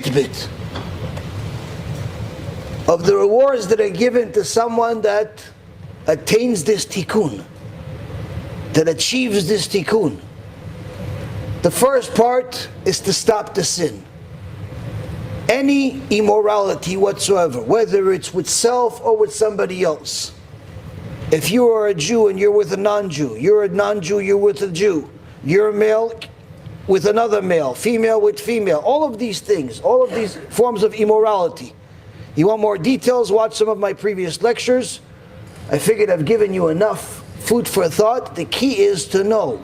tidbit of the rewards that are given to someone that attains this tikkun, that achieves this tikkun. The first part is to stop the sin. Any immorality whatsoever, whether it's with self or with somebody else. If you are a Jew and you're with a non-Jew, you're a non-Jew, you're with a Jew, you're a male with another male, female with female, all of these things, all of these forms of immorality. You want more details? Watch some of my previous lectures. I figured I've given you enough food for thought. The key is to know.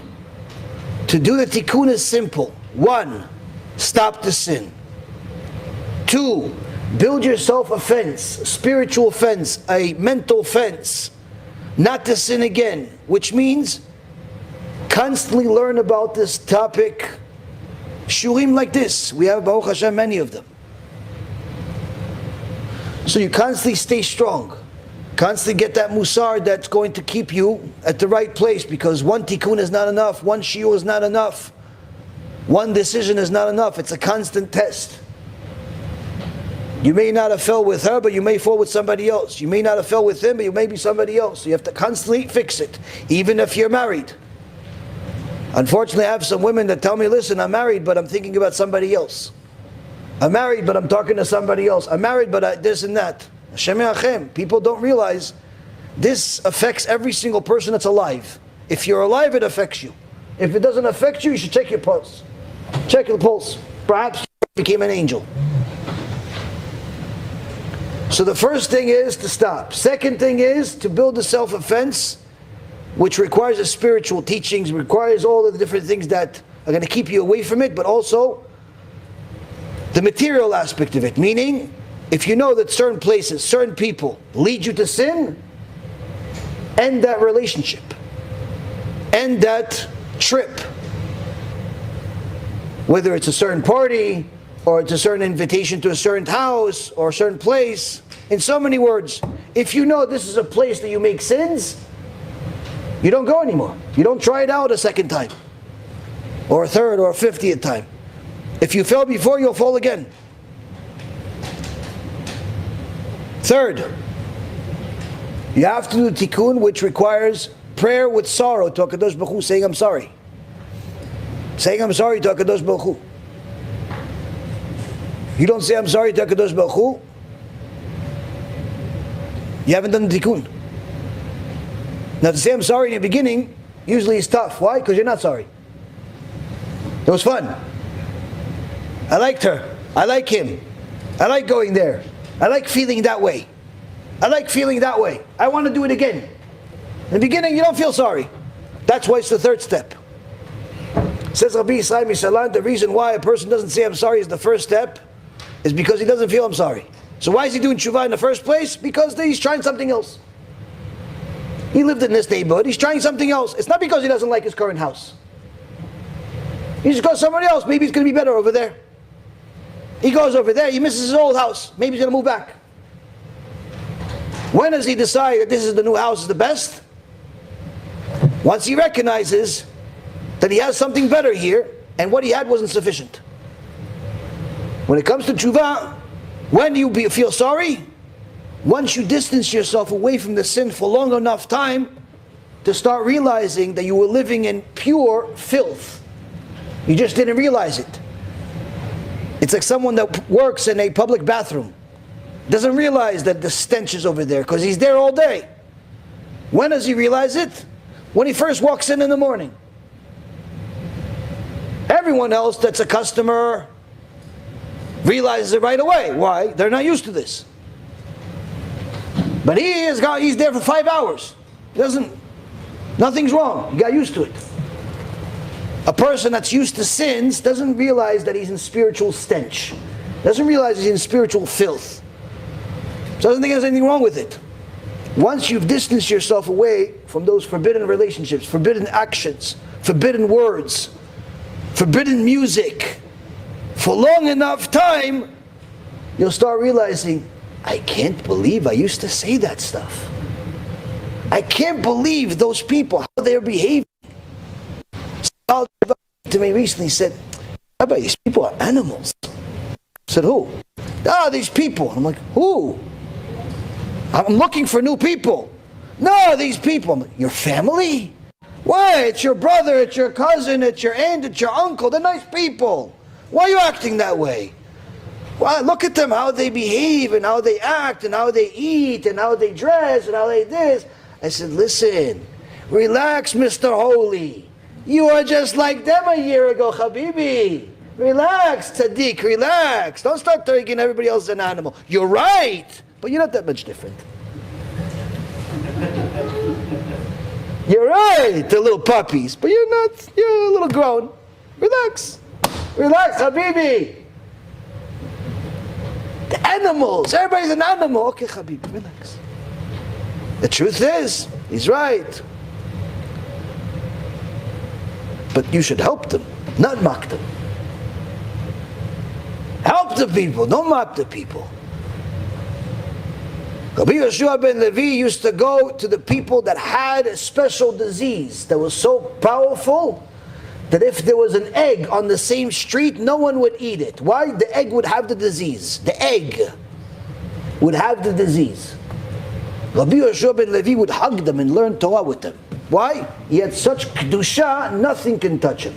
To do the tikkun is simple. 1, stop the sin. 2, build yourself a fence, a spiritual fence, a mental fence, not to sin again, which means constantly learn about this topic. Shurim like this, we have Baruch Hashem many of them. So you constantly stay strong, constantly get that musar that's going to keep you at the right place, because one tikkun is not enough, one shiur is not enough, one decision is not enough. It's a constant test. You may not have fell with her, but you may fall with somebody else. You may not have fell with him, but you may be somebody else. So you have to constantly fix it, even if you're married. Unfortunately, I have some women that tell me, listen, I'm married, but I'm thinking about somebody else. I'm married, but I'm talking to somebody else. I'm married, but this and that. Hashem Yachem. People don't realize this affects every single person that's alive. If you're alive, it affects you. If it doesn't affect you, you should check your pulse. Check your pulse. Perhaps you became an angel. So the first thing is to stop. Second thing is to build a self-defense, which requires the spiritual teachings, requires all of the different things that are going to keep you away from it, but also the material aspect of it. Meaning, if you know that certain places, certain people lead you to sin, end that relationship. End that trip. Whether it's a certain party, or it's a certain invitation to a certain house, or a certain place. In so many words, if you know this is a place that you make sins, you don't go anymore. You don't try it out a second time, or a third, or a 50th time. If you fell before, you'll fall again. Third, you have to do tikkun, which requires prayer with sorrow to HaKadosh Baruch Hu, saying I'm sorry. Saying I'm sorry to HaKadosh Baruch Hu. You don't say I'm sorry to HaKadosh Baruch Hu, you haven't done the tikkun. Now to say I'm sorry in the beginning usually is tough. Why? Because you're not sorry. It was fun. I liked her. I like him. I like going there. I like feeling that way. I like feeling that way. I want to do it again. In the beginning you don't feel sorry. That's why it's the third step. Says Rabbi Yisrael Misalan, the reason why a person doesn't say I'm sorry is the first step is because he doesn't feel I'm sorry. So why is he doing tshuva in the first place? Because he's trying something else. He lived in this neighborhood, he's trying something else. It's not because he doesn't like his current house. He just goes somewhere else, maybe it's going to be better over there. He goes over there, he misses his old house, maybe he's going to move back. When does he decide that this is the new house is the best? Once he recognizes that he has something better here, and what he had wasn't sufficient. When it comes to tshuva, when do you feel sorry? Once you distance yourself away from the sin for long enough time to start realizing that you were living in pure filth. You just didn't realize it. It's like someone that works in a public bathroom. Doesn't realize that the stench is over there because he's there all day. When does he realize it? When he first walks in the morning. Everyone else that's a customer realizes it right away. Why? They're not used to this. But he's there for 5 hours. Nothing's wrong. He got used to it. A person that's used to sins doesn't realize that he's in spiritual stench. Doesn't realize he's in spiritual filth. So doesn't think there's anything wrong with it. Once you've distanced yourself away from those forbidden relationships, forbidden actions, forbidden words, forbidden music, for long enough time, you'll start realizing, I can't believe I used to say that stuff. I can't believe those people, how they're behaving. Someone to me recently said, Rabbi, these people are animals. said, who? Ah, these people. I'm like, who? I'm looking for new people. No, these people. I'm like, your family? Why? It's your brother, it's your cousin, it's your aunt, it's your uncle. They're nice people. Why are you acting that way? Well, look at them, how they behave and how they act and how they eat and how they dress and how they this. I said, listen, relax, Mr. Holy. You are just like them a year ago, Habibi. Relax, Tzaddik, relax. Don't start thinking everybody else is an animal. You're right, but you're not that much different. You're right, they're little puppies, but you're not, you're a little grown. Relax. Relax, Habibi. The animals, everybody's an animal. Okay, Habibi, relax. The truth is, he's right. But you should help them, not mock them. Help the people, don't mock the people. Rabbi Yeshua ben Levi used to go to the people that had a special disease that was so powerful that if there was an egg on the same street, no one would eat it. Why? The egg would have the disease. The egg would have the disease. Rabbi Yeshua ben Levi would hug them and learn Torah with them. Why? He had such kedusha, nothing can touch him.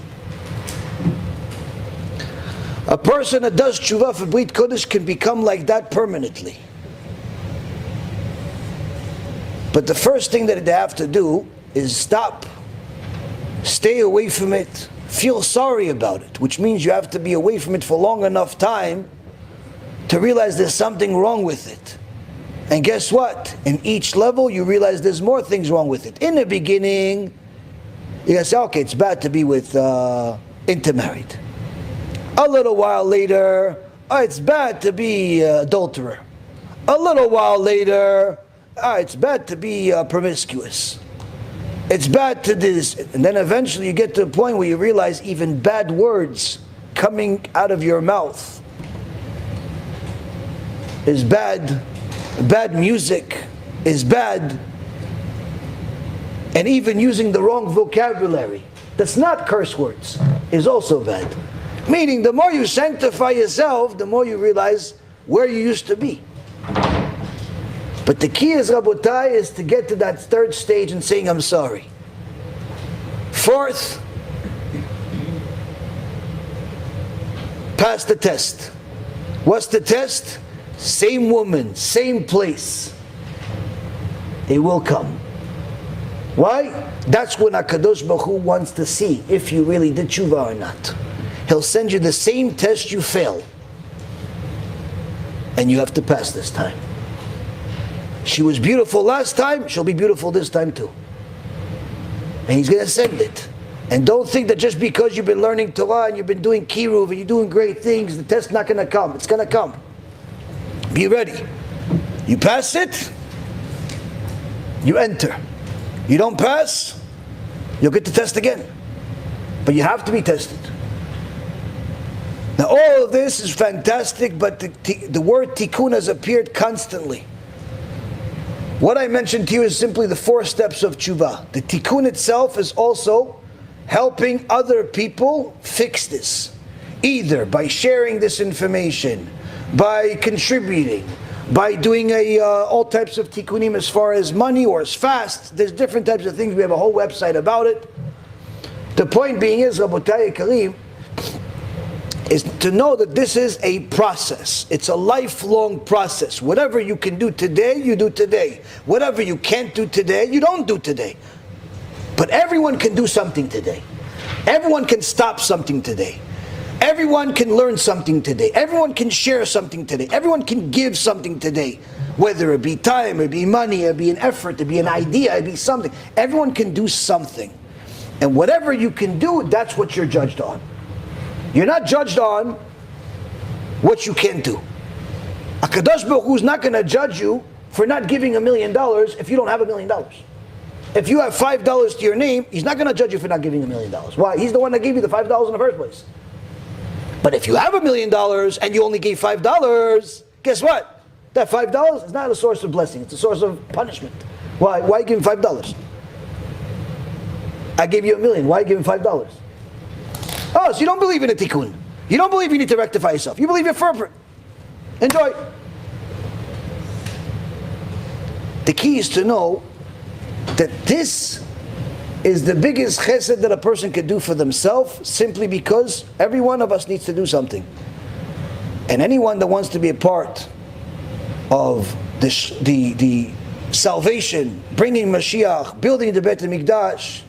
A person that does tshuva for Brit Kodesh can become like that permanently. But the first thing that they have to do is stop. Stay away from it. Feel sorry about it, which means you have to be away from it for long enough time to realize there's something wrong with it. And guess what? In each level, you realize there's more things wrong with it. In the beginning, you can say, okay, it's bad to be with intermarried. A little while later, oh, it's bad to be adulterer. A little while later, it's bad to be promiscuous. It's bad to this. And then eventually you get to a point where you realize even bad words coming out of your mouth is bad. Bad music is bad. And even using the wrong vocabulary that's not curse words is also bad. Meaning the more you sanctify yourself, the more you realize where you used to be. But the key is, Rabotai, is to get to that third stage and saying, I'm sorry. Fourth, pass the test. What's the test? Same woman, same place. It will come. Why? That's when HaKadosh Baruch Hu wants to see if you really did tshuva or not. He'll send you the same test you fail. And you have to pass this time. She was beautiful last time, she'll be beautiful this time too. And he's going to send it. And don't think that just because you've been learning Torah and you've been doing kiruv and you're doing great things, the test's not going to come. It's going to come. Be ready. You pass it, you enter. You don't pass, you'll get the test again. But you have to be tested. Now all of this is fantastic, but the word tikkun has appeared constantly. What I mentioned to you is simply the 4 steps of tshuva. The tikkun itself is also helping other people fix this. Either by sharing this information, by contributing, by doing all types of tikkunim as far as money or as fast. There's different types of things. We have a whole website about it. The point being is, Rabotai Karim, is to know that this is a process. It's a lifelong process. Whatever you can do today, you do today. Whatever you can't do today, you don't do today. But everyone can do something today. Everyone can stop something today. Everyone can learn something today. Everyone can share something today. Everyone can give something today. Whether it be time, it be money, it be an effort, it be an idea, it be something. Everyone can do something. And whatever you can do, that's what you're judged on. You're not judged on what you can't do. HaKadosh Baruch Hu is not going to judge you for not giving $1 million if you don't have $1 million. If you have $5 to your name, He's not going to judge you for not giving $1 million. Why? He's the one that gave you the $5 in the first place. But if you have $1 million and you only gave $5, guess what? That $5 is not a source of blessing. It's a source of punishment. Why? Why give him $5? I gave you $1 million. Why give him $5? Oh, so you don't believe in a tikkun. You don't believe you need to rectify yourself. You believe you're Enjoy. The key is to know that this is the biggest chesed that a person can do for themselves, simply because every one of us needs to do something. And anyone that wants to be a part of the salvation, bringing Mashiach, building the Beit HaMikdash,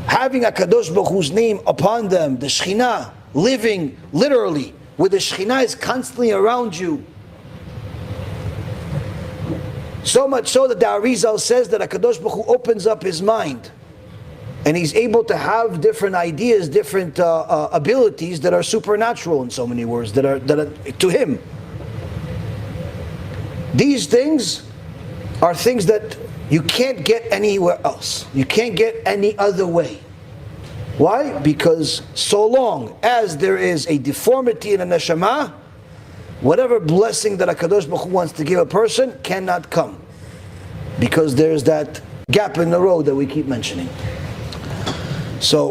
having a Kadosh Baruch Hu's name upon them, the Shekhinah, living literally, where the Shekhinah is constantly around you. So much so that the Arizal says that a Kadosh Baruch Hu opens up his mind, and he's able to have different ideas, different abilities that are supernatural, in so many words, that are to him. These things are things that you can't get anywhere else. You can't get any other way. Why? Because so long as there is a deformity in a neshama, whatever blessing that HaKadosh Baruch Hu wants to give a person cannot come. Because there's that gap in the road that we keep mentioning. So